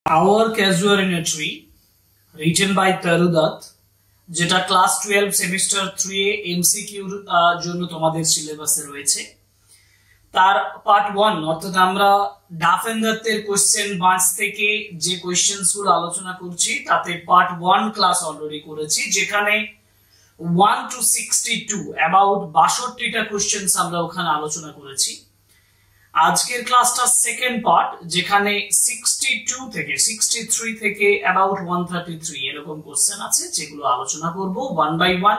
Our Casual in a Tree, written by Tarudat, যেটা class 12 semester 3 এ এমসিকিউর জন্য তোমাদের সিলেবাসে রয়েছে। তার পার্ট 1 অর্থাৎ আমরা ডাফেন্দাতের কোশ্চেন বান্স থেকে যে কোশ্চেনস গুলো আলোচনা করছি তাতে পার্ট 1 ক্লাস অলরেডি করেছি, যেখানে 1 to 62 অ্যাবাউট 62টা কোশ্চেনস আমরা ওখানে আলোচনা করেছি। আজকের ক্লাসটা সেকেন্ড পার্ট, যেখানে 62 থেকে 63 থেকে অ্যাবাউট 133 এরকম কোশ্চেন আছে, যেগুলো আলোচনা করব ওয়ান বাই ওয়ান।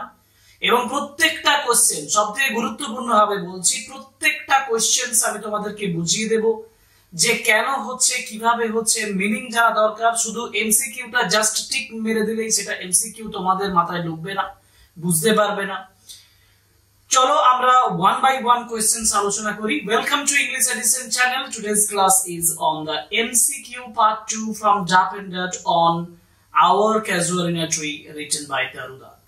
এবং প্রত্যেকটা কোশ্চেন সবথেকে গুরুত্বপূর্ণ ভাবে বলছি, প্রত্যেকটা কোশ্চেনস আমি তোমাদেরকে বুঝিয়ে দেব যে কেন হচ্ছে, কিভাবে হচ্ছে, মিনিং জানা দরকার। শুধু এমসিকিউটা জাস্ট টিক মেরে দিলেই সেটা এমসিকিউ তোমাদের মাথায় ঢুকবে না, বুঝতে পারবে না। চলো আমরা ওয়ান বাই ওয়ান কোয়েশ্চেন্স আলোচনা করি। Welcome to English edition channel. Today's class is on the MCQ part 2 from Duff and Dart on Our Casual in a Tree, written by Tarudat.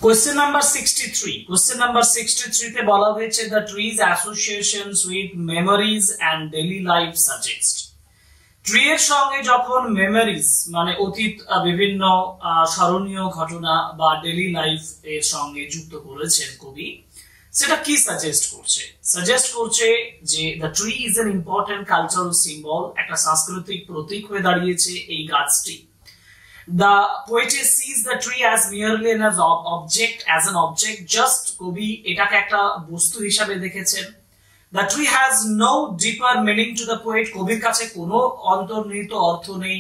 Question number 63. Question number 63 তে বলা হয়েছে the trees associations with memories and daily life suggest. Tree এর সঙ্গে যখন memories মানে অতীত বিভিন্ন স্মরণীয় ঘটনা বা ডেইলি লাইফ এর সঙ্গে যুক্ত করেছেন কবি, সেটা কি সাজেস্ট করছে? সাজেস্ট করছে যে the tree is an important cultural symbol, একটা সাংস্কৃতিক প্রতীক হয়ে দাঁড়িয়েছে এই গাছটি। The poetess sees the tree as merely an object, just কবি এটাকে একটা বস্তু হিসাবে দেখেছেন। The tree has no deeper meaning to the poet. কবির কাছে কোনো অন্তর্নিহিত অর্থ নেই।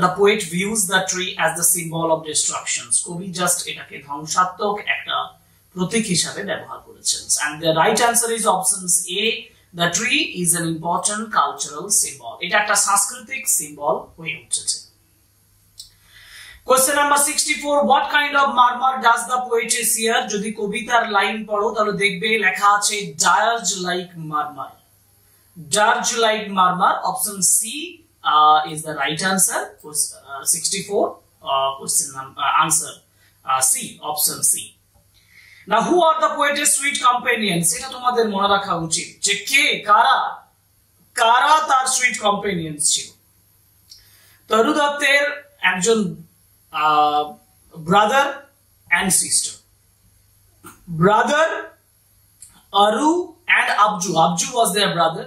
The poet views the tree as the symbol of destruction. কবি জাস্ট এটাকে ধ্বংসাত্মক একটা প্রতীক হিসাবে ব্যবহার করেছেন। And the right answer is option A. The tree is an important cultural symbol. এটা একটা সাংস্কৃতিক সিম্বল হয়ে উঠেছে। Question number 64. What kind of murmur does the poetess hear? যদি কবিতার লাইন পড়ো তাহলে দেখবে লেখা আছে dirge like murmur. Dirge like murmur. Option C is the right answer. 64 question answer C. Option C. Now who are the poetess sweet companions? এটা তোমাদের মনে রাখা উচিত যে কে কারা তার সুইট কম্পেনিয়ন্স ছিল। তরুদত্তের একজন brother and sister. Brother Aru and Abju. Abju was their brother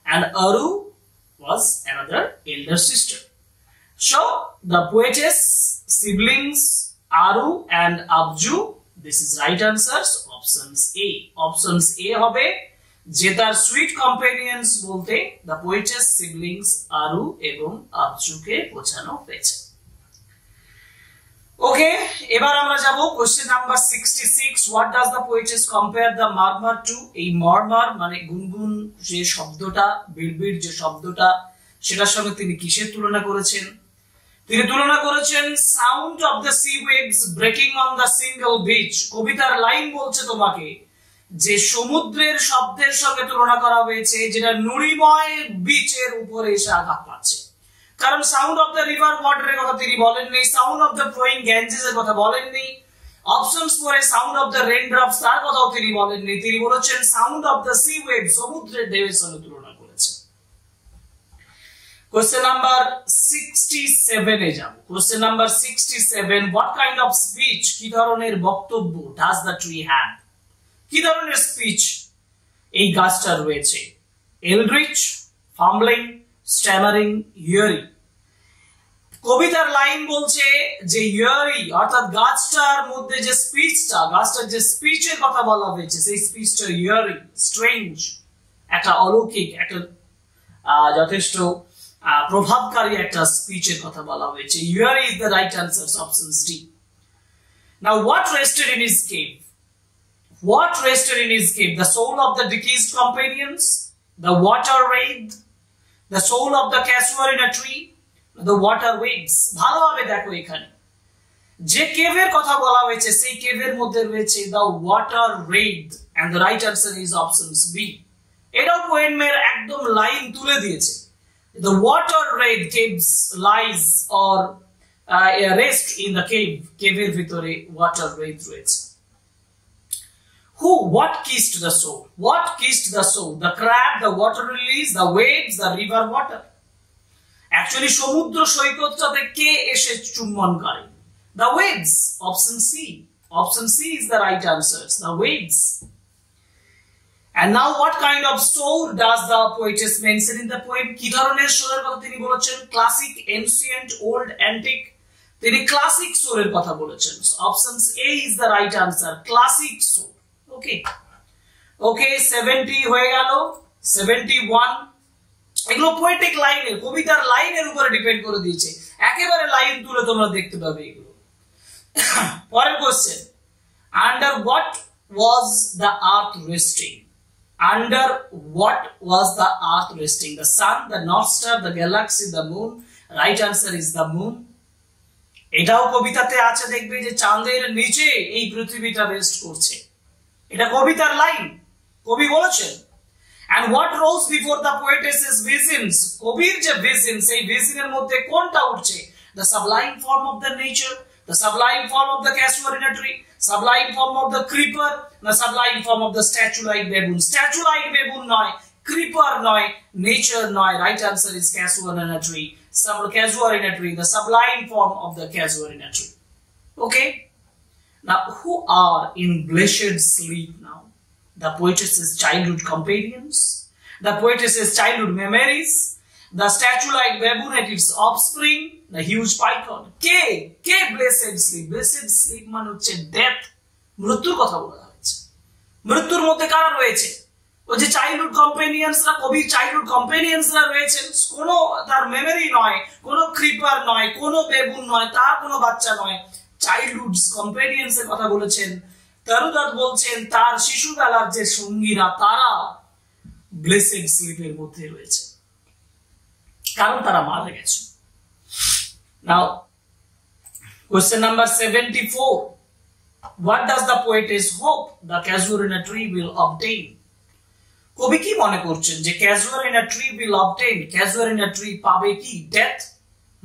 and Aru was another elder sister. So the poetess siblings Aru and Abju, this is right answers. Options A. Options A hobe je tar sweet companions bolte the poetess siblings Aru ebong Abju ke bochano hoyeche। ওকে, এবার আমরা যাব question number 66. What does the poetess compare the murmur to? এই murmur মানে গুনগুন যে শব্দটা, বিড়বিড় যে শব্দটা, সেটার সঙ্গে তিনি কিসের তুলনা করেছেন? তিনি তুলনা করেছেন sound of the sea waves breaking on the single beach. কবিতার লাইন বলছে তোমাকে যে সমুদ্রের শব্দের সঙ্গে তুলনা করা হয়েছে, যেটা নুড়িময় বিচের উপরে এসে আঘাত পাচ্ছে। কারণ সাউন্ড অফ দ্য রিভার ওয়াটারের কথা তিনি বলেননি, sound of the following Ganges এর কথা বলেননি, অপশনস পরে সাউন্ড অফ দ্য রেইনড্রপস তার কথাও তিনি বলেননি। তিনি বলেছেন sound of the sea wave, সমুদ্রের ঢেউয়ের সঙ্গে তুলনা করেছেন। কোশ্চেন নাম্বার 67 এ যাব। Question number 67. What kind of speech, কি ধরনের বক্তব্য ডাজ দ্য ট্রি হ্যাভ? কি ধরনের স্পিচ এই গাছটা রয়েছে? এলরিচ, ফাম্বলিং, স্ট্যামারিং, হিয়ারিং। কবিতার লাইন বলছে যে হিয়ারি অর্থাৎ গাছটার মধ্যে যে স্পিচটা, গাছটার যে স্পিচের কথা বলা হয়েছে, সেই স্পিচটা হিয়ারিং, স্ট্রেঞ্জ, একটা অলৌকিক, একটা যথেষ্ট প্রভাবকারী একটা স্পিচের কথা বলা হয়েছে। Here is the right answer, option D. Now what rested in his cave? What rested in his cave? The soul of the deceased companions, the water wraith, the soul of the casual in a tree, the water waves. ভালোভাবে দেখো এখানে যে কেভের কথা বলা হয়েছে, সেই কেভের মধ্যে রয়েছে the water wraith, and the right answer is option B. এটাও পোয়েমের একদম লাইন তুলে দিয়েছে। The water wraith caves lies or rest in the cave. কেভের ভিতরে water wraith রয়েছে। What kissed the soul? What kissed the soul? The crab, the water lilies, the waves, the river water. Actually, সমুদ্র সৈকতটাতে কে এসে চুম্বন করে? The waves. Option C. Option C is the right answer. The waves. And now, what kind of soul does the poetess mention in the poem? কি ধরনের সোরের কথা তিনি বলেছেন? Classic, ancient, old, antique. তিনি classic সোরের কথা বলেছেন. So, option A is the right answer. Classic soul. Okay. Okay, 70 হয়ে গেল, 71. এগুলো পোয়েটিক লাইনের, কবিতার লাইনের উপরে ডিপেন্ড করে দিয়েছে। একেবারে লাইন তুলে তোমরা দেখতে পাবে এগুলো। পরের question, under what was the earth resting? Under what was the earth resting? The sun, the north star, the Galaxy, the moon. Right answer is the moon. এটাও কবিতাতে আছে, দেখবে যে চাঁদের নিচে এই পৃথিবীটা রেস্ট করছে। এটা কবিতার লাইন, কবি বলেছেন। And what rose before the poetess's visions? কবির যে vision, সেই visionের মধ্যে কোনটা উঠছে? The sublime form of the nature, the sublime form of the casuarina tree, sublime form of the creeper, the sublime form of the statue-like baboon. Statue-like baboon নয়, creeper নয়, nature নয়. Right answer is casuarina tree. Casuarina tree, the sublime form of the casuarina tree. Okay. Now, who are in blessed sleep now? The poetess's childhood companions, the poetess's childhood memories, the statue-like baboon and its offspring, the huge python. K blessed sleep? Blessed sleep মানে হচ্ছে death, মৃত্যুর কথা বলা হয়েছে। মৃত্যুর মধ্যে কারা রয়েছে? ওই যে চাইল্ডহুড কম্পেনিয়ন্সরা, কবির চাইল্ডহুড কম্পেনিয়ন্সরা রয়েছেন। কোনো তার মেমোরি নয়, কোনো ক্রিপার নয়, কোনো বেবুন নয়, তার কোনো বাচ্চা নয়। চাইল্ডহুড কম্পেনিয়ন্স এর কথা বলেছেন। তরুদত্ত বলছেন তার শিশুবেলার যে সঙ্গীরা তারা ব্লেসেড স্লিপের মধ্যে রয়েছে, কারণ তারা মারা গেছে। Now question number 74, what does the poetess hope the casuarina tree will obtain? কবি কি মনে করছেন যে casuarina tree will obtain? casuarina tree পাবে কি? death,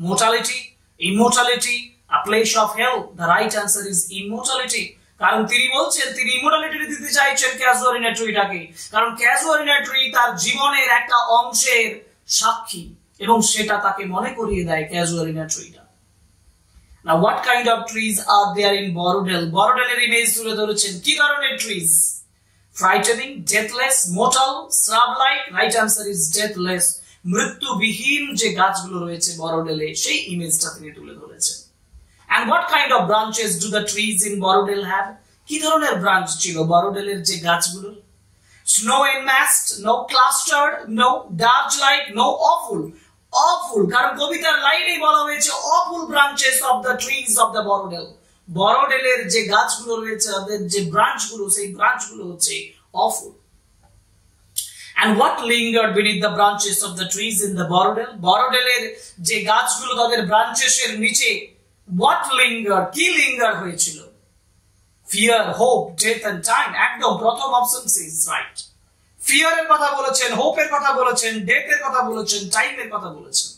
mortality, immortality, a place of hell. The right answer is immortality. কারণ তিনি বলছেন তিনি ইমর্টালিটি দিতে চাইছেন ক্যাজুয়ারিনা ট্রিটাকে, কারণ ক্যাজুয়ারিনা ট্রি তার জীবনের একটা অংশের সাক্ষী এবং সেটা তাকে মনে করিয়ে দেয় ক্যাজুয়ারিনা ট্রিটা। Now what kind of trees are there in Borrowdale? Borrowdale এর ইমেজ তুলে ধরেছেন। কি ধরনের trees? Frightening, deathless, mortal, shrub-like. Right answer is deathless. মৃত্যুবিহীন যে গাছগুলো রয়েছে বরোডেলে সেই ইমেজটা তিনি তুলে ধরেছেন। And what kind of branches do the trees in Borrowdale have? কি ধরনের ব্রাঞ্চ ছিল বরোডেলের যে গাছগুলো? Snow enmast, no clustered, no dark-like, no awful. Awful, কারণ কবিতার লাইনেই বলা হয়েছে awful branches of the trees of the Borrowdale. বরোডেলের যে গাছগুলো রয়েছে তাদের যে ব্রাঞ্চগুলো, সেই ব্রাঞ্চগুলো হচ্ছে awful. And what lingered beneath the branches of the trees in the Borrowdale? বরোডেলের যে গাছগুলো তাদের ব্রাঞ্চেসের নিচে what lingered? কি লিঙ্গার হয়েছিল? Fear, hope, death and time. একদম প্রথম অপশন is right. Fear এর কথা বলেছেন, hope এর কথা বলেছেন, death এর কথা বলেছেন, time এর কথা বলেছেন।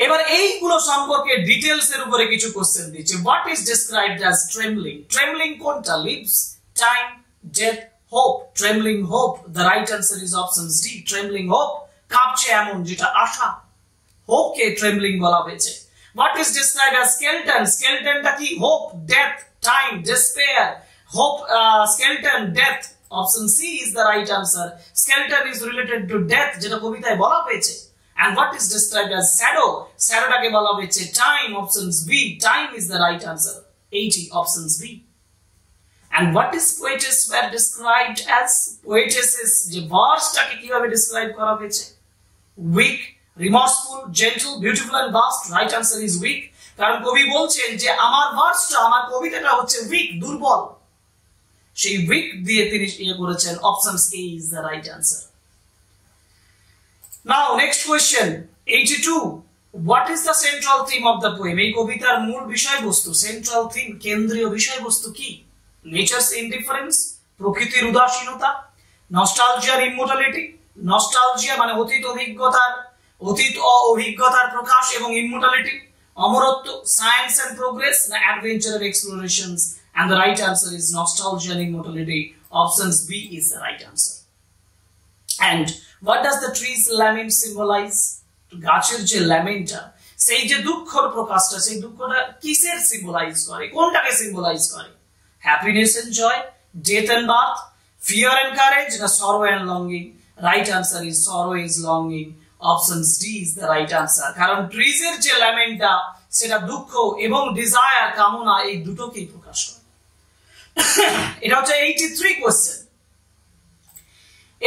এবার এইগুলো সম্পর্কে ডিটেইলস এর উপরে কিছু কোশ্চেন দিচ্ছে। What is described as trembling? Trembling কোনটা? Lips, time, death, hope. Trembling hope. The right answer is option D. Trembling hope, কাঁপছে এমন, যেটা আশা। hope কে trembling বলা হয়েছে। What is described as skeleton? Skeleton টা কি? Hope, death, time, despair. Hope, skeleton, death. Option C is the right answer. Skeleton is related to death, যেটা কবিতায় বলা হয়েছে। And what is described as shadow? Shadow টাকে বলা হয়েছে time. Options B. Time is the right answer. 80. Options B. And what is poetess were described as? Poetess's যে ভার্সটাকে কিভাবে describe করা হয়েছে? Weak, remorseful, gentle, beautiful and vast. Right answer is weak. কারণ কবি বলছেন যে আমার ভার্সটা, আমার কবিতাটা হচ্ছে weak, দুর্বল। সেই weak দিয়ে তিনি করেছেন। Options A is the right answer. Now next question, 82. What is the central theme of the poem? এই কবিতার মূল বিষয়বস্তু, central theme, কেন্দ্রীয় বিষয়বস্তু কি? Nature's indifference, প্রকৃতির উদাসীনতা, nostalgia and immortality. Nostalgia মানে অতীত অভিজ্ঞতার প্রকাশ এবং immortality, অমরত্ব, science and progress, না adventure and explorations and the right answer is nostalgia and immortality. Options B is the right answer. And what does the tree's lament symbolize? গাছের যে ল্যামেন্টটা, সেই যে দুঃখর প্রকাশটা, সেই দুঃখটা কিসের সিম্বলাইজ করে, কোনটাকে সিম্বলাইজ করে? Happiness and joy, death and birth, fear and courage, না sorrow and longing? Right answer is sorrow is longing. Option D is the right answer. কারণ ট্রিজের যে ল্যামেন্টটা সেটা দুঃখ এবং ডিজায়ার, কামনা, এই দুটোকেই প্রকাশ করে। এটা হচ্ছে 83 কোশ্চেন।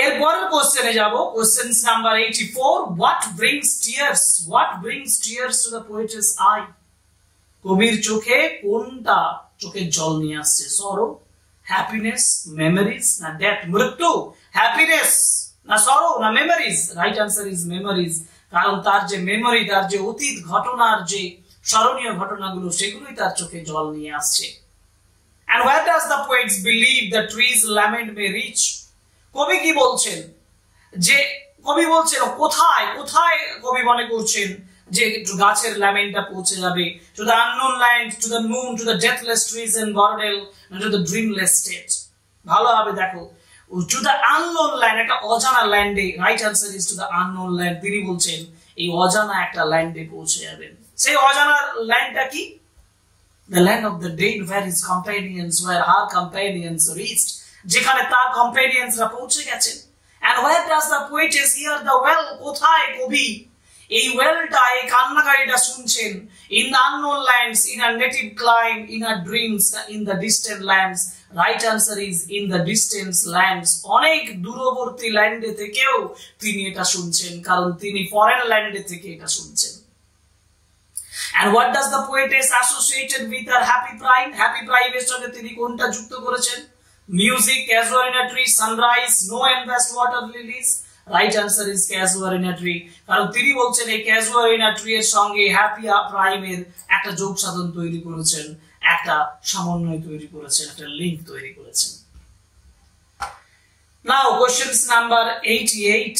এরপরের কোশ্চেনে যাব, question number 84। What brings tears, what brings tears to the poet's eye? কবির চোখে কোনটা চোখের জল নিয়ে আসছে? সরো, হ্যাপিনেস, মেমোরিজ, না ডেথ, মৃত্যু? হ্যাপিনেস না সরো না memories? Right answer is memories. কারণ তার যে মেমোরি, তার যে অতীত ঘটনার যে স্মরণীয় ঘটনাগুলো, সেগুলোই তার চোখে জল নিয়ে আসছে। And where does the poets believe the tree's lament may reach? কবি কি বলছেন? যে কবি বলছেন কোথায়, কোথায় কবি মনে করছেন যে গাছের ল্যামেন্টটা পৌঁছে যাবে? To the unknown land, to the moon, to the deathless trees in Borodale, and to the dreamless state. ভালোভাবে দেখো, to the unknown land, একটা অজানা ল্যান্ডে। Right answer is to the unknown land। তিনি বলছেন এই অজানা একটা ল্যান্ডে পৌঁছে যাবেন। সেই অজানা ল্যান্ডটা কি? The land of the dead, where his companions, where her companions reached, যেখানে তার কম্পেনিয়ন্সরা পৌঁছে গেছেন। And where does the poetess hear the well? কোথায় কবি এই ওয়েলটা, এই কান্নাকারিটা শুনছেন? In the unknown lands, in a native clime, in her dreams, in the distant lands. Right answer is in the distant lands. অনেক দূরবর্তী ল্যান্ডে থেকেও তিনি এটা শুনছেন, কারণ তিনি ফরেন ল্যান্ডে থেকে এটা শুনছেন। And what does the poetess associated with her happy prime? Happy prime এর সঙ্গে তিনি কোনটা যুক্ত করেছেন? Music, casuarina, sunrise, snow and vast water lilies. Right answer is casuarina tree. কারণ তিনি বলছেন এই casuarina tree এর সঙ্গে happy prime এর একটা যোগ সাধন তৈরি করেছেন, একটা সমন্বয় তৈরি করেছেন, একটা লিংক তৈরি করেছেন। Now questions number 88.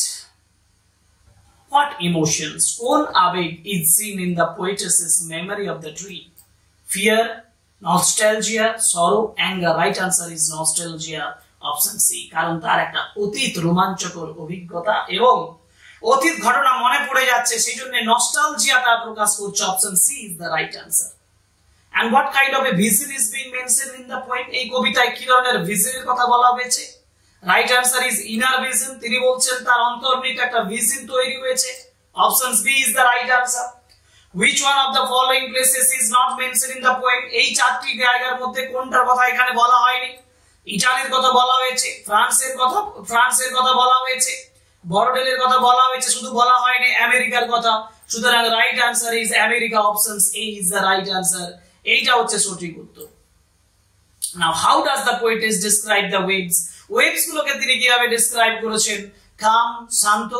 What emotions, কোন আবেগ is seen in the poetess's memory of the tree? Fear, nostalgia, sorrow, anger. Right answer is nostalgia. Option C. কারণ তার একটা অতীত রোমাঞ্চকর অভিজ্ঞতা এবং অতীত ঘটনা মনে পড়ে যাচ্ছে, সেই জন্য নস্টালজিয়া তার প্রকাশ করছে। Option C is the right answer. And what kind of a vision is being mentioned in the poem? এই কবিতায় কি ধরনের ভিশনের কথা বলা হয়েছে? Right answer is inner vision. তিনি বলছেন তার অন্তর্নিহিত একটা ভিশন তৈরি হয়েছে। Option B is the right answer. Which one of the following places is not mentioned in the poem? এই চারটি জায়গার মধ্যে কোনটার কথা এখানে বলা হয়নি? ইতালির কথা বলা হয়েছে, ফ্রান্সের কথা বলা হয়েছে, বরডেলের কথা বলা হয়েছে, শুধু বলা হয়নি আমেরিকার কথা। সুতরাং right answer is America. Option A is the right answer. এইটা হচ্ছে সঠিক উত্তর। Now how does the poetess describe the waves? Waves গুলোকে তিনি কিভাবে ডেসক্রাইব করেছেন? কাম, শান্ত,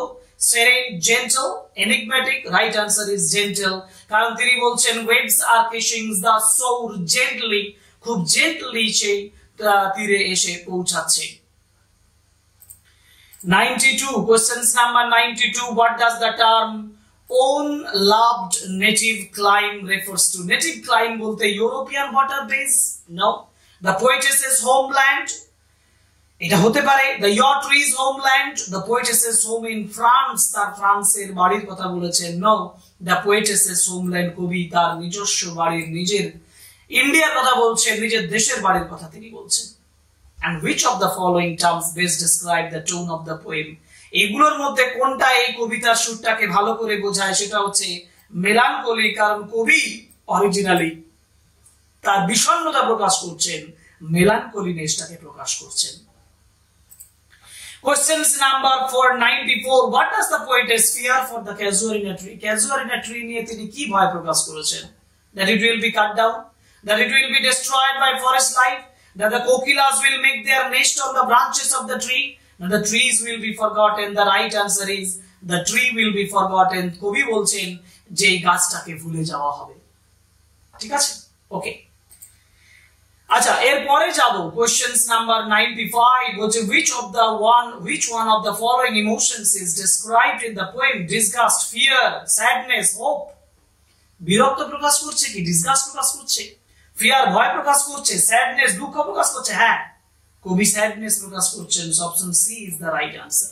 serene, gentle, enigmatic. Right answer is gentle. কারণ তিনি বলছেন waves are kissing the shore gently, খুব জেন্টলি সেই তীরে এসে পৌঁছাচ্ছে। 92 questions number 92. What does the term own loved native clime refers to? Native clime bolte European water base? No. The poetess's homeland? এটা হতে পারে the your tree's homeland. The poetess's home in France, তার ফ্রান্সের বাড়ির কথা বলেছেন। No. The poetess's homeland, কবি তার নিজস্ব বাড়ির, নিজের ইন্ডিয়ার কথা বলছেন, নিজের দেশের বাড়ির কথা তিনি বলছেন। And which of the following terms best describe the tone of the poem? এগুলোর মধ্যে কোনটা এই কবিতার সুরটাকে ভালো করে বোঝায়? সেটা হচ্ছে মেলানকোলি। কারণ কবি অরিজিনালি তার বিষণ্ণতা প্রকাশ করছেন, মেলানকোলিনেসটাকে প্রকাশ করছেন। Questions number 494. What does the poetess fear for the casuarina tree? Casuarina tree নিয়ে তিনি কি ভয় প্রকাশ করেছেন? That it will be cut down, that it will be destroyed by forest life, that the kokilas will make their nest on the branches of the tree, that the trees will be forgotten. The right answer is the tree will be forgotten. কবি বলছেন যে এই গাছটাকে ভুলে যাওয়া হবে। ঠিক আছে, ওকে। আচ্ছা, এরপরে যাব কোশ্চেন্স নাম্বার 95। বলছে which one of the following emotions is described in the poem? Disgust, fear, sadness, hope. বিরক্ত প্রকাশ করছে কি ডিসগাস্ট প্রকাশ করছে? ফিয়ার ভয় প্রকাশ করছে, স্যাডনেস দুঃখ প্রকাশ করছে, হ্যাঁ কবি স্যাডনেস প্রকাশ করছেন। Option C is the right answer.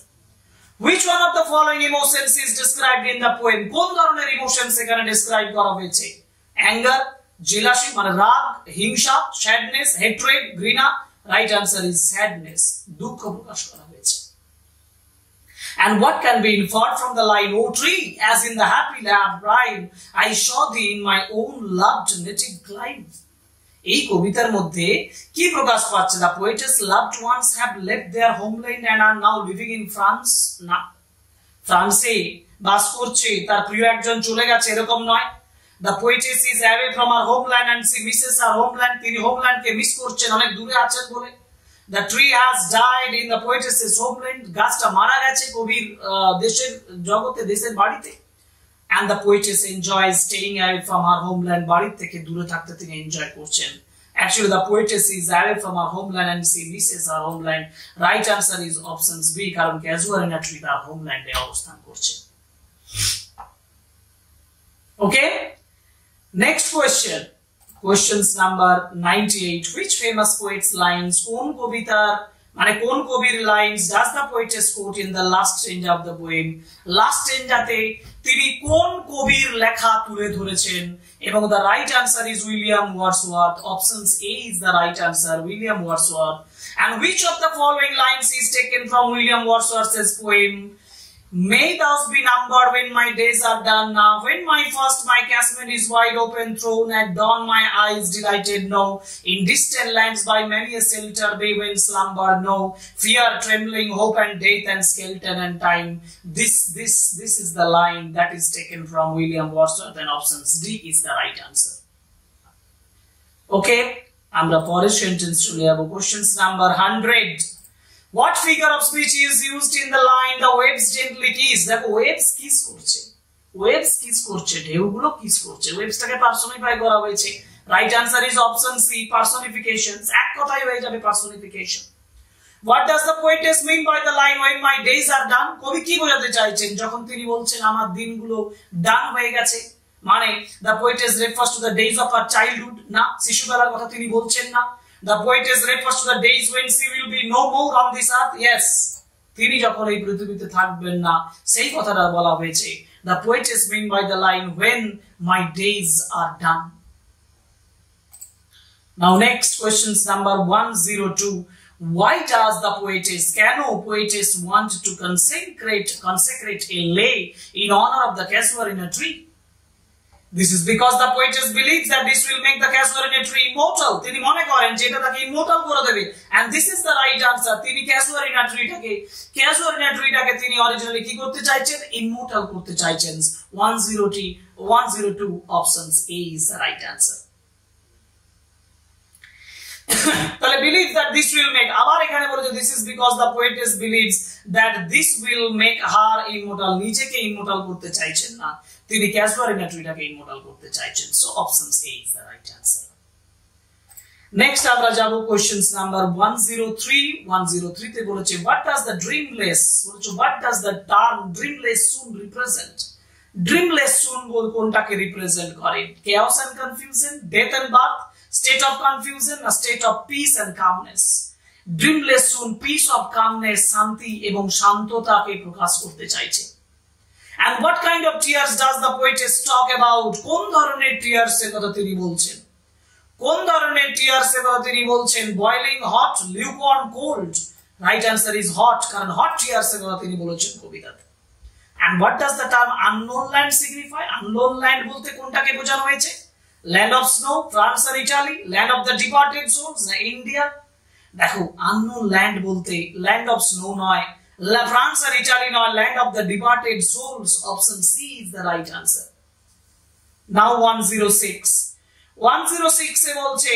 Which one of the following emotions is described in the poem? কোন ধরনের ইমোশনস এখানে ডেসক্রাইব করা হয়েছে? অ্যাঙ্গার, জেলাসি মানে রাগ, হিংসা, স্যাডনেস, হেট্রেড, ঘৃণা। রাইট আনসার ইজ স্যাডনেস, দুঃখ প্রকাশ করা হয়েছে। And what can be inferred from the line, "O tree, as in the happy land rhyme, I saw thee in my own loved native clime"? এই কবিতার মধ্যে কি প্রকাশ পাচ্ছে? The poet's loved ones have left their homeland and are now living in France. না, ফ্রান্সে বাস করছে, তার প্রিয় একজন চলে গেছে এরকম নয়। The poetess is away from her homeland and she misses her homeland. তিনি হোমল্যান্ডকে মিস করছেন, অনেক দূরে আছেন বলে। The tree has died in the poetess' homeland. গাছটা মারা গেছে কবির দেশের জগতে, দেশের বাড়িতে। And the poetess enjoys staying away from her homeland. বাড়ি থেকে দূরে থাকতে তিনি এনজয় করছেন। Actually, the poetess is away from her homeland and she misses her homeland. Right answer is option B, কারণ casuarina tree তার হোমল্যান্ডে অবস্থান করছে। Okay? Next question. Questions number 98. Which famous poet's lines, কোন কবিতার মানে কোন কবির lines does the poetess quote in the last stanza of the poem? Last স্ট্যাঞ্জাতে তিনি কোন কবির লেখা তুলে ধরেছেন? এবং the right answer is William Wordsworth. Options A is the right answer, William Wordsworth. And which of the following lines is taken from William Wordsworth's poem? May those be numbered when my days are done now, when my casement is wide open thrown, at dawn my eyes delighted know, in distant lands by many a shelter bay when slumber know, fear, trembling, hope and death and skeleton and time. This is the line that is taken from William Wordsworth, and option D is the right answer. Okay, আমরা পরের sentence চলে যাব। Questions number 100. What figure of speech is used in the line, "The waves gently kiss"? দেখো waves kiss করছে, waves kiss করছে, ঢেউগুলো kiss করছে, ওয়েভসটাকে পার্সনিফাই করা হয়েছে। Right answer is option C, personifications. এক কথাই হয়ে যাবে personification. What does the poetess mean by the line, "When my days are done"? কবি কি বোঝাতে চাইছেন যখন তিনি বলছেন আমার দিনগুলো ডান হয়ে গেছে? মানে the poetess refers to the days of her childhood, না শিশুবেলার কথা তিনি বলছেন না। The poetess refers to the days when she will be no more on this earth. Yes, তিনি যখন এই পৃথিবীতে থাকবেন না সেই কথাটা বলা হয়েছে। The poetess mean by the line, "When my days are done." Now next, questions number 102. Why does the poetess, কেন poetess want to consecrate a lay in honor of the casuarina tree? This is because the poetess believes that this will make the casuarina tree immortal. তিনি মনে করেন যে এটা তাকে immortal করে দেবে, and this is the right answer. তিনি casuarina ট্রিটাকে তিনি অরিজিনালি কি করতে চাইছেন? ইমমর্টাল করতে চাইছেন। 102 options A is the right answer. তাহলে believe that this will make, আবার এখানে বলেছে this is because the poetess believes that this will make her immortal. নিজেকে ইমমর্টাল করতে চাইছেন না, তিনি casuarina ট্রিটাকে ইমমর্টাল করতে চাইছেন। So option A is the right answer. Next আমরা যাব questions number 103. 103 তে বলেছে what does the term dreamless soon represent? Dreamless soon কোনটাকে রিপ্রেজেন্ট করে? chaos and confusion, death and birth, state of confusion, a state of peace and calmness. Dreamless soon peace of calmness, শান্তি এবং শান্ততাকে প্রকাশ করতে চাইছে। And what kind of tears does the poetess talk about? কোন ধরনের tears এর কথা তিনি বলছেন? কোন ধরনের tears এর কথা তিনি বলছেন? boiling hot, lukewarm cold. Right answer is hot, কারণ hot tears এর কথা তিনি বলেছেন কবিতাতে। And what does the term unknown land signify? Unknown land বলতে কোনটাকে বোঝানো হয়েছে? land of snow, France or Italy, land of the departed souls, না ইন্ডিয়া? দেখো unknown land বলতে land of snow নয়, France or Italy নয়, land of the departed souls. Option C is the right answer. Now 106 এ বলছে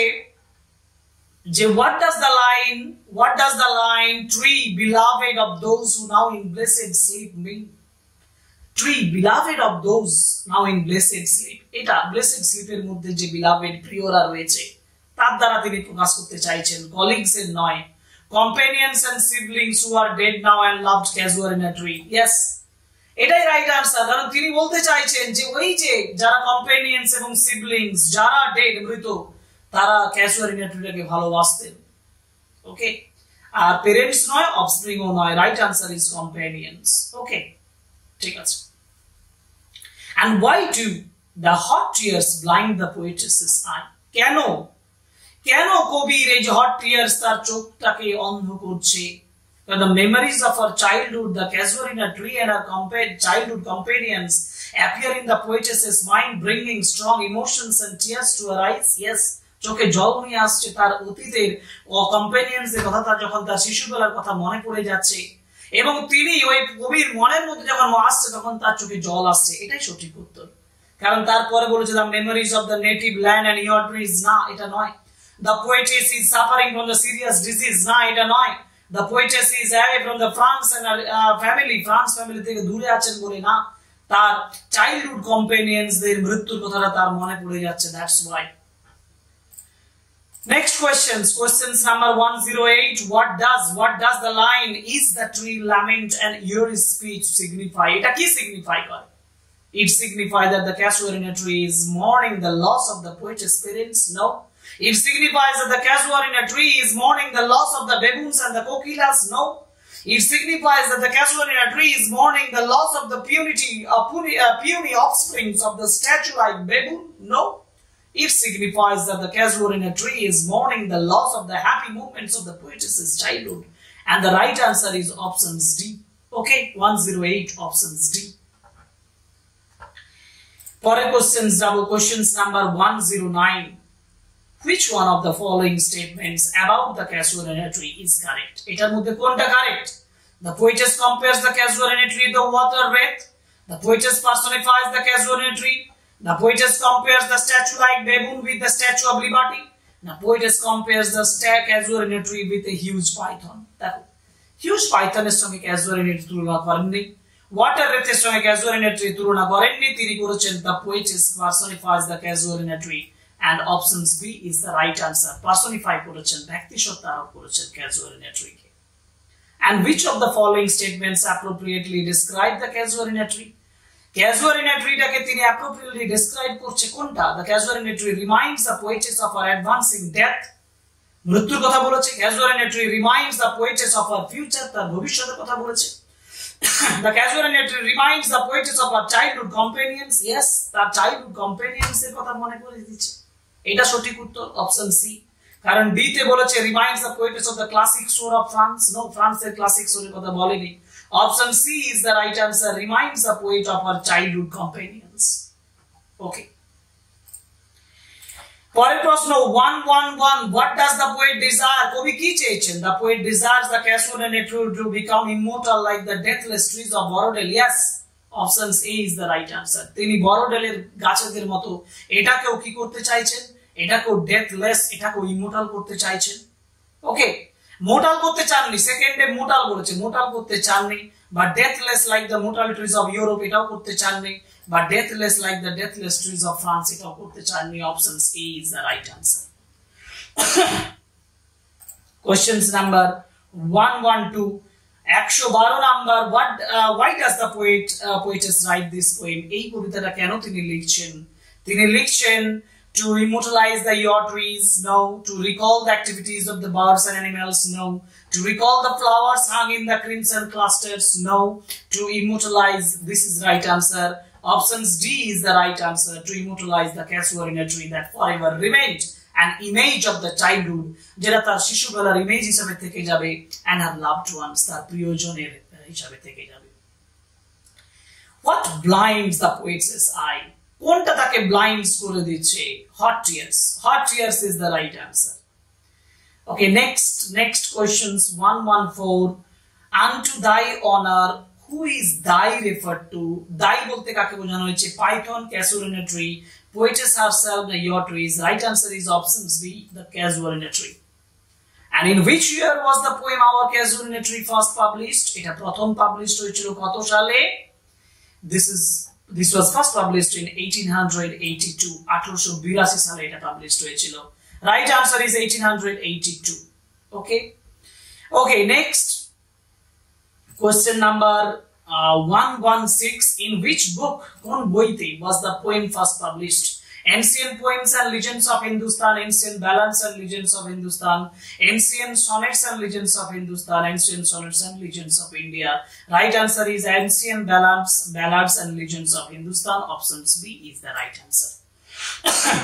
যে what does the line tree beloved of those who now in blessed sleep mean? Tree beloved of those now in blessed sleep, এটা blessed sleep এর মধ্যে যে beloved প্রিয়রা রয়েছে তার দ্বারা তিনি প্রকাশ করতে চাইছেন, colleagues এর নয়। companions and siblings who are dead now and loved casuarina tree. Yes, এটাই রাইট আনসার, কারণ তিনি বলতে চাইছেন যে ওই যে যারা companions এবং siblings যারা dead মৃত তারা ক্যাজুয়ালিটি ট্রিটাকে ভালোবাসতেন। ওকে, আর পেরেন্টস নয়, অফস্প্রিং ও নয়। Right answer is companions. Okay, ঠিক আছে। And why do the hot tears blind the poetess's eye? কেন কেন কবির এই যে হট টিয়ার্স তার চোখটাকে অন্ধ করছে? The memories of her childhood, the casuarina tree and her childhood companions appear in the poetess's mind, bringing strong emotions and tears to her eyes. Yes, চোখে জল নিয়ে আসছে তার অতীতের ও কম্পেনিয়ন্স এর কথা, তার যখন তার শিশুবেলার কথা মনে পড়ে যাচ্ছে, এবং তিনি ওই কবির মনের মধ্যে যখন আসছে তখন তার চোখে জল আসছে। এটাই সঠিক উত্তর, কারণ তারপরে বলেছে the memories of the native land and your trees, না এটা নয়। The poetess is suffering from the serious disease, না এটা নয়। The poetess is away from the France and family, France family থেকে দূরে আছেন বলে না, তার চাইল্ডহুড কম্পেনিয়ন্স দের মৃত্যুর কথাটা তার মনে পড়ে যাচ্ছে, that's why. Next questions number 108. What does the line is the tree lament and your speech signify? এটা কি signify করে? It signifies that the casuarina tree is mourning the loss of the poetess parents? No. It signifies that the casuarina tree is mourning the loss of the baboons and the kokillas? No. It signifies that the casuarina tree is mourning the loss of the puny offsprings of the statue-like baboon? No. It signifies that the casuarina tree is mourning the loss of the happy moments of the poetess's childhood. And the right answer is options D. Okay, 108, options D. For questions number 109. Which one of the following statements about the casuarina tree is correct? এটার মধ্যে কোনটা correct? The poetess compares the casuarina tree with the water wreath. The poetess personifies the casuarina tree. The poetess compares the statue-like baboon with the Statue of Liberty. The poetess compares the casuarina tree with a huge python. দেখো, huge python এর সঙ্গে casuarina tree তুলনা করেননি, water wreath এর সঙ্গে casuarina tree তুলনা করেননি, তিনি করেছেন the poetess personifies the casuarina tree, and options B is the right answer. Personify করেছেন, ব্যক্তি সত্তা আরোপ করেছেন casuarina tree K. And which of the following statements appropriately describe the casuarina tree? Casuarina tree টাকে তিনি appropriately describe করছে কোনটা? The casuarina tree reminds the poetess of her advancing death. মৃত্যুর কথা বলেছে। Casuarina tree reminds the poetess of her future, তার ভবিষ্যতের কথা বলেছে। The casuarina tree reminds the poetess of her childhood companions. Yes, তার childhood companions এর কথা মনে করে দিচ্ছে। এটা সঠিক উত্তর, অপশন সি। কারণ বি তে বলেছে reminds the poetess of the classic shore of France. No, ফ্রান্সের ক্লাসিক শোরের কথা বলেনি। Option C is the right answer, reminds the poet of her childhood companions. Okay. পরের প্রশ্ন 111. What does the poet desire? কবি কি চেয়েছেন? The poet desires the casuarina tree to become immortal like the deathless trees of Borrowdale. Yes, option A is the right answer. তিনি বড়ডেলের গাছেদের মতো এটাকেও কি করতে চাইছেন? এটাকেও ডেথলেস, এটাকেও ইমোর্টাল করতে চাইছেন। ওকে, মোর্টাল করতে চাননি, সেকেন্ডে মোর্টাল বলেছে, মোর্টাল করতে চাননি, বা deathless like the mortal trees of Europe এটাও করতে চাননি, বা deathless like the deathless trees of France এটাও করতে চাননি। Option A is the right answer. Questions number 112. 112 নাম্বার, why does the poetess write this poem? এই কবিতাটা কেন তিনি লিখছেন? তিনি লিখছেন to immortalize the your trees? No. To recall the activities of the birds and animals? No. To recall the flowers hung in the crimson clusters? No. To immortalize, this is the right answer. Options D is the right answer. To immortalize the casuarina tree that forever remained an image of the childhood, যেটা তার শিশুবেলার image হিসেবে থেকে যাবে, and her loved ones, তার প্রিয়জনের হিসেবে থেকে যাবে। What blinds the poet's eye? কোনটা তাকে ব্লাইন্ডস করে দিচ্ছে? Hot tears. Hot tears is the right answer. Okay, next questions 114. Unto thy honor, who is thy referred to? Thy বলতে কাকে বোঝানো হয়েছে? Python, casuarina tree, poetess herself, the your trees. Right answer is options B, the casuarina tree. And in which year was the poem Our Casuarina Tree first published? এটা প্রথম published হয়েছিল কত সালে? This was first published in 1882. 1882 সালে এটা published হয়েছিল। Right answer is 1882. Okay, next question number 116. In which book, কোন বইতে was the poem first published? Ancient poems and legends of Hindustan, ancient ballads and legends of Hindustan, ancient sonnets and legends of Hindustan, ancient sonnets and legends of India. Right answer is ancient ballads and legends of Hindustan. Option B is the right answer.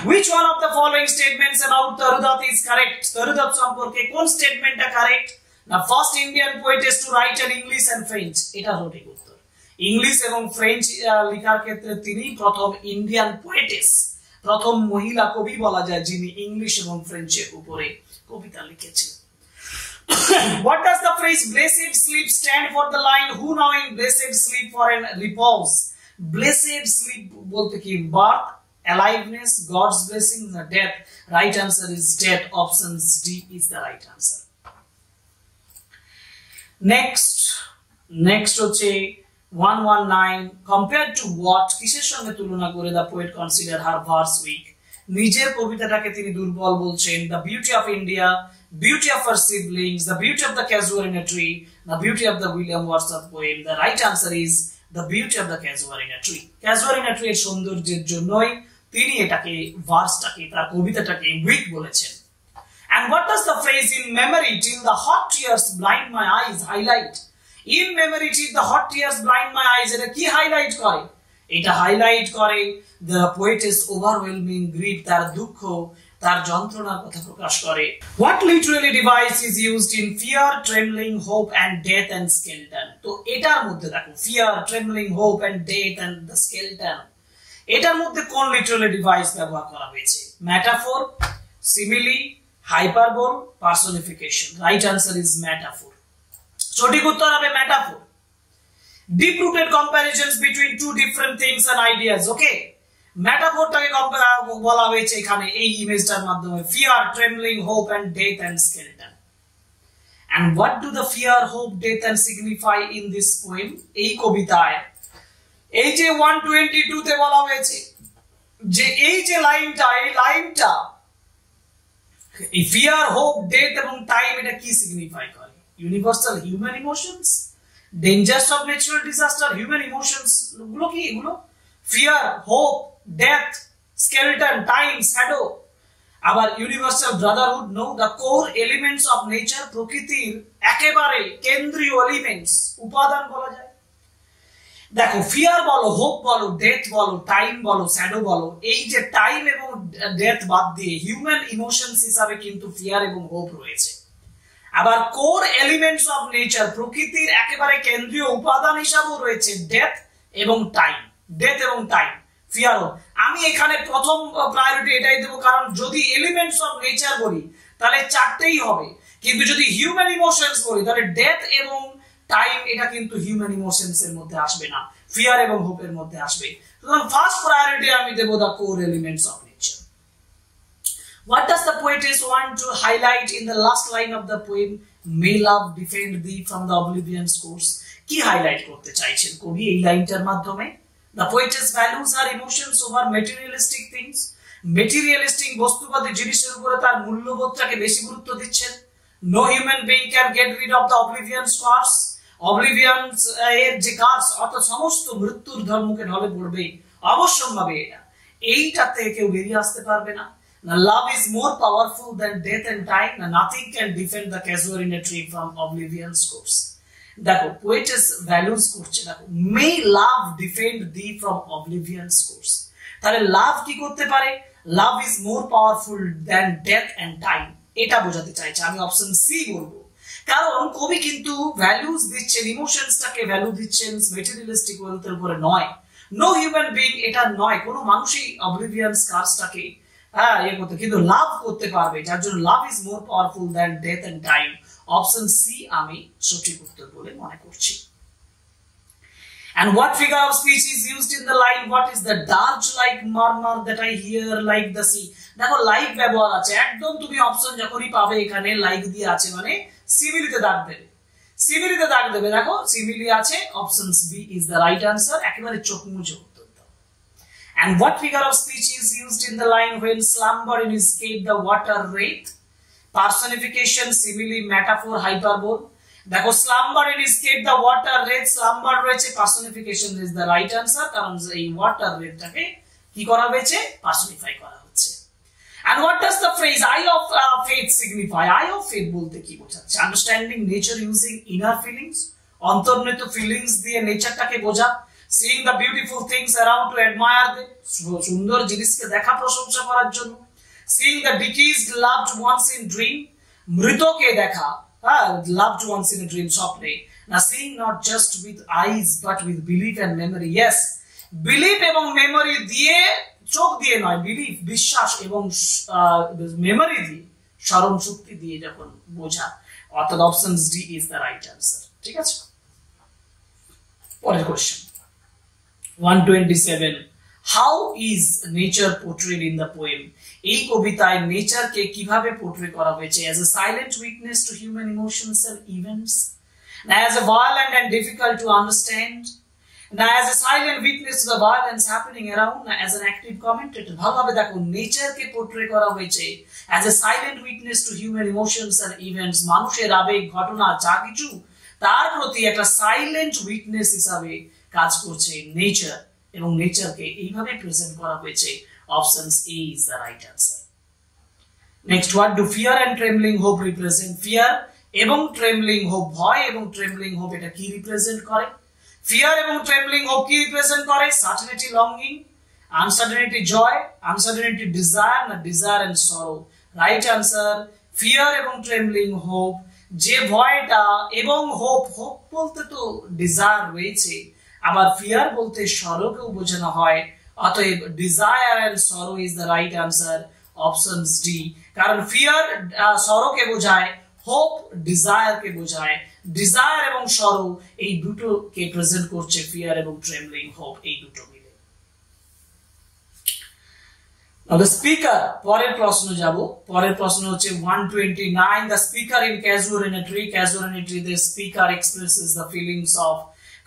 Which one of the following statements about Tarudat is correct? Tarudat সম্পর্কে কোন স্টেটমেন্টটা correct? The first Indian poetess to write in English and French. এটা সঠিক উত্তর। English এবং French লেখার ক্ষেত্রে তিনি প্রথম ইন্ডিয়ান পোয়েটেস, প্রথম মহিলা কবি বলা যায় যিনি ইংলিশ এবং ফ্রেঞ্চের উপরে কবিতা লিখেছেন। What does the phrase blessed sleep stand for? The line who now in blessed sleep for an repose. Blessed sleep বলতে কি birth, aliveness, God's blessing, or death? Right answer is death. Option D is the right answer. Next হচ্ছে 119 compared to what কিসের সঙ্গে তুলনা করে the poet consider her verse weak? নিজের কবিতাটাকে তিনি দুর্বল বলছেন। The beauty of India, beauty of her siblings, the beauty of the casuarina tree, the beauty of the William Wordsworth poem. The right answer is the beauty of the casuarina tree. Casuarina tree এর সৌন্দর্যের জন্যই তিনি এটাকে ভার্সটাকে তার কবিতাটাকে week বলেছেন। And what does the phrase in memory till the hot tears blind my eyes highlight? In memory till the hot tears blind my eyes, এটা কি highlight করে? এটা হাইলাইট করে the poet's overwhelming grief, তার দুঃখ, তার যন্ত্রণার কথা প্রকাশ করে। What literary device is used in fear, trembling, hope and death and skeleton? তো এটার মধ্যে দেখো fear, trembling, hope and death and the skeleton, এটার মধ্যে কোন লিটারারি ডিভাইস ব্যবহার করা হয়েছে? Metaphor, simile, hyperbole, personification. Right answer is metaphor. সঠিক উত্তর হবে metaphor. Deep rooted comparisons between two different things and ideas. Okay, মেটাফোরটাকে বলা হয়েছে এখানে এই ইমেজটার মাধ্যমে fear, trembling, hope and death and skeleton. And what do the fear, hope, death and signify in this poem? এই কবিতায় এই যে 122 তে বলা হয়েছে যে এই যে লাইনটা, এই লাইনটা এই ফিয়ার, হোপ, ডেথ এবং টাইম এটা কি সিগনিফাই করে? Universal human emotions, dangers of natural disaster, human emotions গুলো কি? এগুলো fear, hope, death, skeleton, time, shadow. আবার universal brotherhood, no, the core elements of nature, প্রকৃতির একেবারে কেন্দ্রীয় এলিমেন্টস, উপাদান বলা যায়। দেখো ফিয়ার বলো, হোপ বলো, ডেথ বলো, টাইম বলো, শ্যাডো বলো, এই যে টাইম এবং ডেথ বাদ দিয়ে হিউম্যান ইমোশনস হিসাবে কিন্তু ফিয়ার এবং হোপ রয়েছে। আবার কোর এলিমেন্টস অফ নেচার, প্রকৃতির একেবারে কেন্দ্রীয় উপাদান হিসাবেও রয়েছে ডেথ এবং টাইম। ডেথ এবং টাইম, ফিয়ার, হোপ। আমি এখানে প্রথম প্রায়োরিটি এটাই দেবো, কারণ যদি এলিমেন্টস অফ নেচার বলি তাহলে চারটেই হবে, কিন্তু যদি হিউম্যান ইমোশনস বলি তাহলে ডেথ এবং টাইম এটা কিন্তু হিউম্যান ইমোশনস এর মধ্যে আসবে না, ফিয়ার এবং হোপের মধ্যে আসবে। সুতরাং ফার্স্ট প্রায়োরিটি আমি দেব the core elements of nature. What does the poetess want to highlight in the last line of the poem? May love defend thee from the oblivion's course. কি হাইলাইট করতে চাইছেন কবি এই লাইনটার মাধ্যমে? The poetess values her emotions over materialistic things. Materialistic বস্তুবাদী জিনিসের উপরে তার মূল্যবোধটাকে বেশি গুরুত্ব দিচ্ছেন। No human being can get rid of the oblivion's curse. Oblivion's এর যে কার্স, অর্থাৎ সমস্ত মৃত্যুর ধর্মকে ঢলে পড়বে অবশ্যম্ভাবে, এইটাতে কেউ বেরিয়ে আসতে পারবে না। Love is more powerful than death and time. Nothing can defend the casuarina tree from oblivion's course. দেখো পোয়েটেস ভ্যালুস করছে, দেখো may love defend thee from oblivion's course। তাহলে লাভ কি করতে পারে? Love is more powerful than death and time, এটা বোঝাতে চাইছে। আমি অপশন সি বলবো, কারণ কবি কিন্তু ভ্যালুস দিচ্ছেন, ইমোশনসটাকে ভ্যালু দিচ্ছেন মেটেরিয়ালিস্টিক ওয়েলথের উপরে নয়। নো হিউম্যান বিং, এটা নয়, কোনো মানুষই অবলিভিয়ান্স কার্সটাকে ইয়ে করতে, কিন্তু লাভ করতে পারবে, যার জন্য love is more powerful than death and time. Option C আমি সঠিক উত্তর বলে মনে করছি। And what figure of speech is used in the line? What is the dirge like murmur that I hear like the sea? দেখো like ব্যবহার আছে, একদম তুমি অপশন যখনই পাবে এখানে লাইক দিয়ে আছে মানে সিমিলিতে দাগ দেবে, সিমিলিতে দাগ দেবে। দেখো সিমিলি আছে, option B is the right answer. একেবারে চোখ মুছে উত্তর দাও। And what figure of speech is used in the line when slumber in his cave the water wraith? Personification, simile, metaphor, hyperbole। দেখো slumber in escape the water red, slumber রয়েছে, personification is the right answer, কারণ এই water রেডটাকে কি করা হয়েছে, personify করা হচ্ছে। And what does the phrase eye of faith signify? Eye of faith বলতে কি বোঝাচ্ছে? Understanding nature using inner feelings, অন্তর্নিহিত ফিলিংস দিয়ে নেচারটাকে বোঝা। Seeing the beautiful things around to admire them, সুন্দর জিনিসকে দেখা, প্রশংসা করার জন্য। Seeing the deceased loved ones in dream, মৃতকে দেখা, loved ones in a dream, স্বপ্নে। Now seeing not just with eyes but with belief and memory. Yes, belief এবং memory দিয়ে, চোখ দিয়ে নয়, বিলিফ বিশ্বাস এবং মেমোরি দিয়ে, স্মরণ শক্তি দিয়ে যখন বোঝা, অর্থাৎ option D is the right answer. ঠিক আছে, পরের question 127, how is nature portrayed in the poem? এই কবিতায় নেচারকে কিভাবে পোর্ট্রে করা হয়েছে? As a silent witness to human emotions and events, as a violent and difficult to understand, Now, as a silent witness to the violence happening around, as an active commentator, ভালোভাবে দেখো নেচারকে portray করা হয়েছে as a silent witness to human emotions and events, মানুষের আবেগ, ঘটনা, যা কিছু তার প্রতি একটা সাইলেন্ট উইটনেস হিসাবে কাজ করছে নেচার, এবং নেচারকে এইভাবে প্রেজেন্ট করা হয়েছে। Options A is the right answer. Next, what do fear and trembling hope represent? Fear এবং ট্রেমলিং হোপ, ভয় এবং ট্রেমলিং হোপ, এটা কি রিপ্রেজেন্ট করে? Fear এবং trembling hope কি represent করে? Certainty longing, uncertainty joy, uncertainty desire, না desire and sorrow. Right answer, fear এবং trembling hope। যে ভয়টা এবং হোপ, হোপ বলতে তো desire রয়েছে, আবার fear বলতে sorrowকেও বোঝানো হয়, অতএব desire and sorrow is the right answer, options D। কারণ fear sorrowকে বোঝায়, হোপ ডিজায়ারকে বোঝায়, ডিজায়ার এবং সরো এই দুটোকে প্রেজেন্ট করছে ফিয়ার এবং ট্রেমলিং হোপ, এই দুটো মিলে। Now the speaker, পরের প্রশ্ন যাব, পরের প্রশ্ন হচ্ছে 129, the speaker in casuarity, casuarity the speaker expresses the feelings of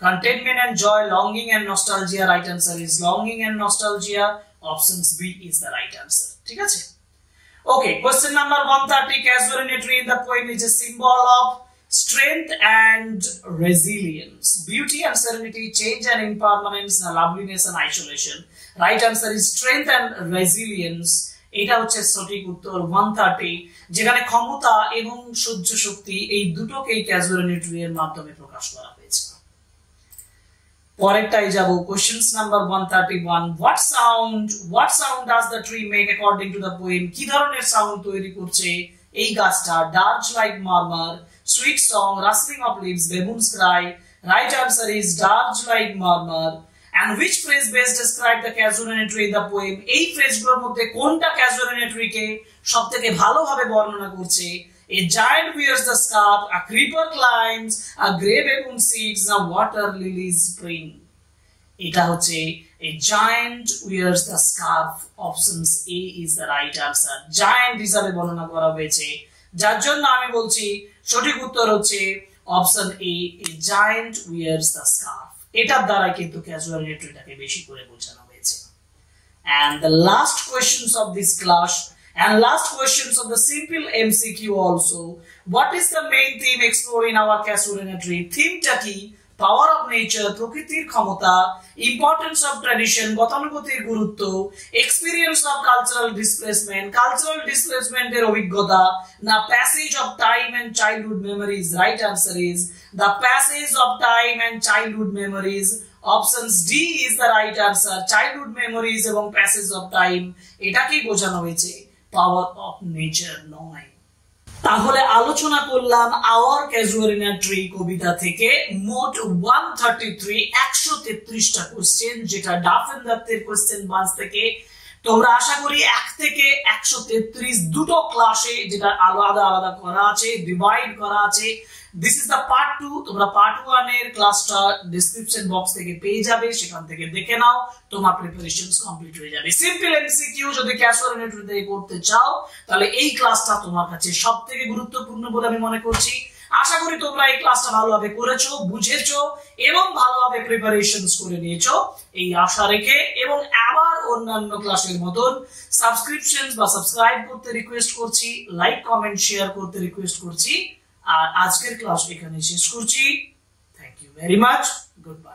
contentment and joy, longing and nostalgia. Right answer is longing and nostalgia, options B is the right answer। ঠিক আছে, okay, question number 130, casuarity in the poem is a symbol of strength and resilience, beauty and serenity, change and impermanence, loveliness and isolation. Right answer is strength and resilience। এটা হচ্ছে সঠিক উত্তর 130, যেখানে ক্ষমতা এবং সহ্য শক্তি এই দুটোকেই ক্যাজুয়ালিটি এর মাধ্যমে প্রকাশ করা হয়েছে। পরেরটাই যাব, questions number 131, what sound does the tree make according to the poem? কি ধরনের সাউন্ড তৈরি করছে এই গাছটা? dirge like murmur, sweet song, rustling of leaves, baboon's cry. Right answer is dirge like murmur। And which phrase best describe the casuarity in the poem? এই ফ্রেজগুলোর মধ্যে কোনটা ক্যাজুয়ালিটিকে সবথেকে ভালোভাবে বর্ণনা করছে? A giant wears the scarf, a creeper climbs, a grey baboon sits, a water lilies spring. এটা হচ্ছে a giant wears the scarf, options A is the right answer। giant হিসাবে বর্ণনা করা হয়েছে, যার জন্য আমি বলছি সঠিক উত্তর হচ্ছে option A, a giant wears the scarf। এটার দ্বারা কিন্তু ক্যাজুয়ালিটিটাকে বেশি করে বোঝানো হয়েছে। And the last questions of this class and last questions of the simple MCQ also, what is the main theme explored in our casuarity? theme টা কি? Power of nature, প্রকৃতির ক্ষমতা, ইম্পর্টেন্স অফ ট্র্যাডিশন, গতানুগতিক গুরুত্ব, experience of cultural ডিসপ্লেসমেন্টের অভিজ্ঞতা, না passage of time and childhood memories? Right answer is the passage of time and childhood memories, options D is the right answer. Childhood memories এবং passage of time এটাকেই বোঝানো হয়েছে, power of nature নয়। তাহলে আলোচনা করলাম আওয়ার ক্যাজুয়ালিটি কবিতা থেকে মোট 133টা কোশ্চেন, যেটা ডাফেন দত্তের কোশ্চেন বাস থেকে। তোমরা আশা করি 1 থেকে 133 দুটো ক্লাসে, যেটা আলাদা আলাদা করা আছে, ডিভাইড করা আছে। This is the part 2। তোমরা পার্ট 1 এর ক্লাসটা ডেসক্রিপশন বক্স থেকে পেয়ে যাবে, সেখান থেকে দেখে নাও, তোমার প্রিপারেশনস কমপ্লিট হয়ে যাবে। সিম্পল এমসিকিউ যদি ক্যাজুয়ালিটি থেকে করতে চাও, তাহলে এই ক্লাসটা তোমার কাছে সবথেকে গুরুত্বপূর্ণ বলে আমি মনে করছি। আশা করি তোমরা এই ক্লাসটা ভালোভাবে করেছো, বুঝেছো এবং ভালোভাবে প্রিপারেশনস করে নিয়েছো, এই আশা রেখে, এবং আবার অন্যান্য ক্লাসের মতন সাবস্ক্রাইব করতে রিকোয়েস্ট করছি, লাইক কমেন্ট শেয়ার করতে রিকোয়েস্ট করছি। আর আজকের ক্লাস এখানে শেষ করছি। Thank you very much, good bye.